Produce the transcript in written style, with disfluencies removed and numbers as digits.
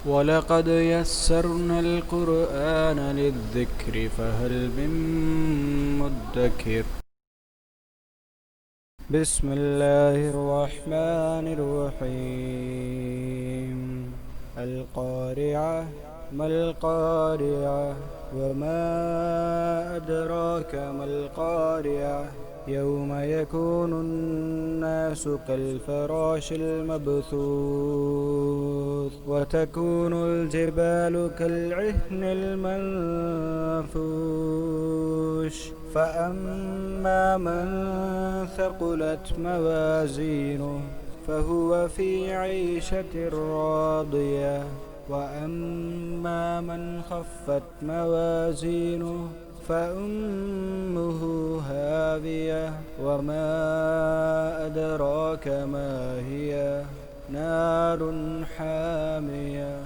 ولقد يسرنا القرآن للذكر فهل من مدكر. بسم الله الرحمن الرحيم. القارعة ما القارعة وما أدراك ما القارعة يوم يكون الناس كالفراش المبثوث وتكون الجبال كالعهن المنفوش فأما من ثقلت موازينه فهو في عيشة راضية وأما من خفت موازينه فأمه هاوية وما أدراك ما هي نار حامية